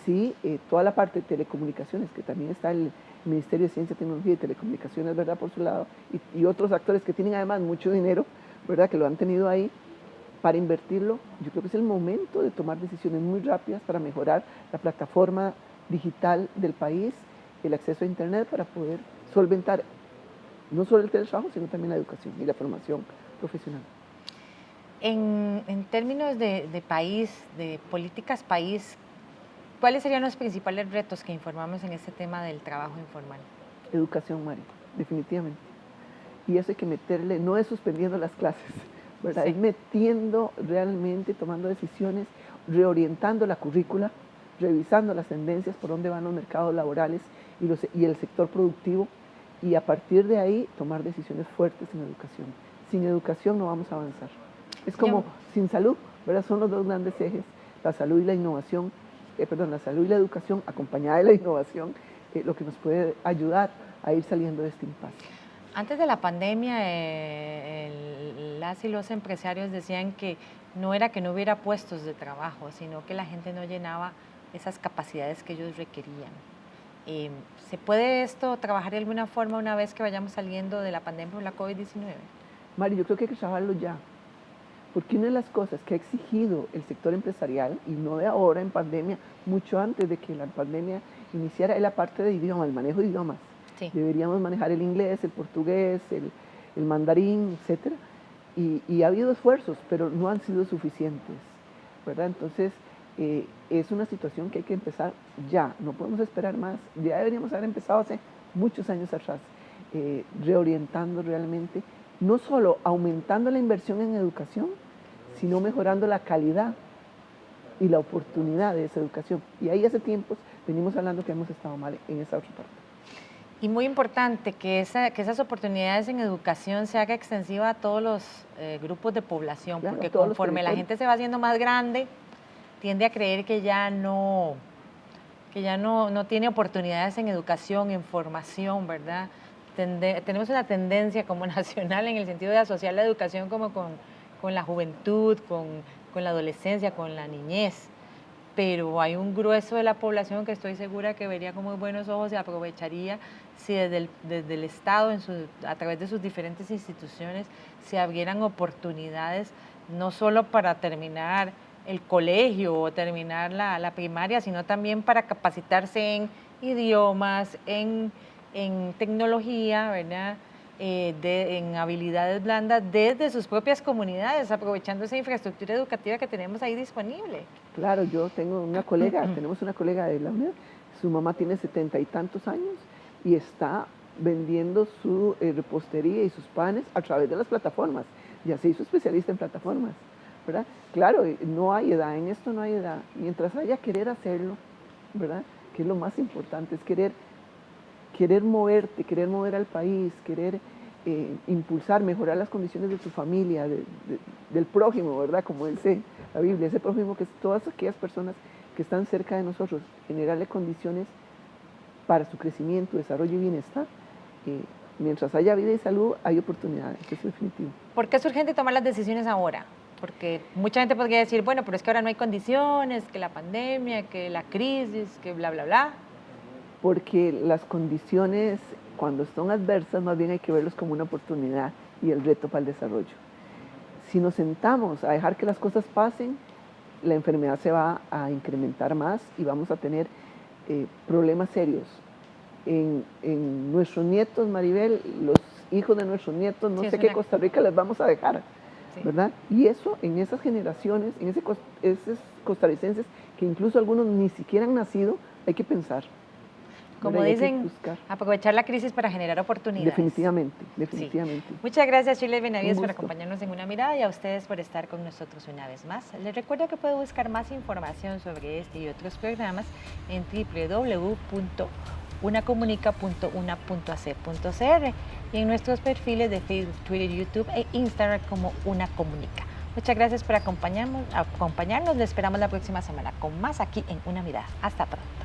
Si toda la parte de telecomunicaciones, que también está el Ministerio de Ciencia, Tecnología y Telecomunicaciones, ¿verdad?, por su lado, y otros actores que tienen además mucho dinero, ¿verdad?, que lo han tenido ahí para invertirlo, yo creo que es el momento de tomar decisiones muy rápidas para mejorar la plataforma digital del país, el acceso a Internet, para poder solventar no solo el teletrabajo, sino también la educación y la formación profesional. En términos de país, de políticas país, ¿cuáles serían los principales retos que informamos en este tema del trabajo informal? Educación, Mari, definitivamente. Y eso hay que meterle, no es suspendiendo las clases, ¿verdad? Sí. Es metiendo realmente, tomando decisiones, reorientando la currícula, revisando las tendencias, por dónde van los mercados laborales y el sector productivo, y a partir de ahí tomar decisiones fuertes en educación. Sin educación no vamos a avanzar. Es como sin salud, ¿verdad? Son los dos grandes ejes, la salud y la innovación, la salud y la educación acompañada de la innovación, lo que nos puede ayudar a ir saliendo de este impasse. Antes de la pandemia, las y los empresarios decían que no era que no hubiera puestos de trabajo, sino que la gente no llenaba esas capacidades que ellos requerían. ¿Se puede esto trabajar de alguna forma una vez que vayamos saliendo de la pandemia o la COVID-19? Mari, yo creo que hay que trabajarlo ya, porque una de las cosas que ha exigido el sector empresarial, y no de ahora en pandemia, mucho antes de que la pandemia iniciara, es la parte de idioma, el manejo de idiomas. Sí. Deberíamos manejar el inglés, el portugués, el mandarín, etc. Y ha habido esfuerzos, pero no han sido suficientes, ¿verdad? Entonces, es una situación que hay que empezar ya, no podemos esperar más. Ya deberíamos haber empezado hace muchos años atrás, reorientando realmente, no solo aumentando la inversión en educación, sino mejorando la calidad y la oportunidad de esa educación. Y ahí hace tiempos venimos hablando que hemos estado mal en esa otra parte. Y muy importante que esas oportunidades en educación se haga extensiva a todos los grupos de población, Claro, porque conforme la gente se va haciendo más grande, tiende a creer que ya no que ya no tiene oportunidades en educación, en formación, ¿verdad? Tenemos una tendencia como nacional en el sentido de asociar la educación como con la juventud, con la adolescencia, con la niñez, pero hay un grueso de la población que estoy segura que vería con muy buenos ojos y aprovecharía si desde el Estado, a través de sus diferentes instituciones, se abrieran oportunidades no solo para terminar el colegio o terminar la primaria, sino también para capacitarse en idiomas, en tecnología, ¿verdad? En habilidades blandas desde sus propias comunidades, aprovechando esa infraestructura educativa que tenemos ahí disponible. Claro, yo tengo una colega, tenemos una colega de la UNED, su mamá tiene 70 y tantos años y está vendiendo su repostería y sus panes a través de las plataformas. Ya se hizo especialista en plataformas, ¿verdad? Claro, no hay edad, en esto no hay edad. Mientras haya querer hacerlo, ¿verdad? Que es lo más importante, es querer moverte, querer mover al país, querer impulsar, mejorar las condiciones de tu familia, del prójimo, ¿verdad? Como dice la Biblia, ese prójimo que es todas aquellas personas que están cerca de nosotros, generarle condiciones para su crecimiento, desarrollo y bienestar. Mientras haya vida y salud, hay oportunidades, eso es definitivo. ¿Por qué es urgente tomar las decisiones ahora? Porque mucha gente podría decir, bueno, pero es que ahora no hay condiciones, que la pandemia, que la crisis, que bla, bla, bla. Porque las condiciones, cuando son adversas, más bien hay que verlos como una oportunidad y el reto para el desarrollo. Si nos sentamos a dejar que las cosas pasen, la enfermedad se va a incrementar más y vamos a tener problemas serios. En nuestros nietos, Maribel, los hijos de nuestros nietos, no sé qué Costa Rica les vamos a dejar, ¿verdad? Y eso en esas generaciones, en esos costarricenses, que incluso algunos ni siquiera han nacido, hay que pensar. Como dicen, aprovechar la crisis para generar oportunidades. Definitivamente, definitivamente. Sí. Muchas gracias, Shirley Benavides, por acompañarnos en Una Mirada y a ustedes por estar con nosotros una vez más. Les recuerdo que puede buscar más información sobre este y otros programas en www.unacomunica.una.ac.cr y en nuestros perfiles de Facebook, Twitter, YouTube e Instagram como Una Comunica. Muchas gracias por acompañarnos. Les esperamos la próxima semana con más aquí en Una Mirada. Hasta pronto.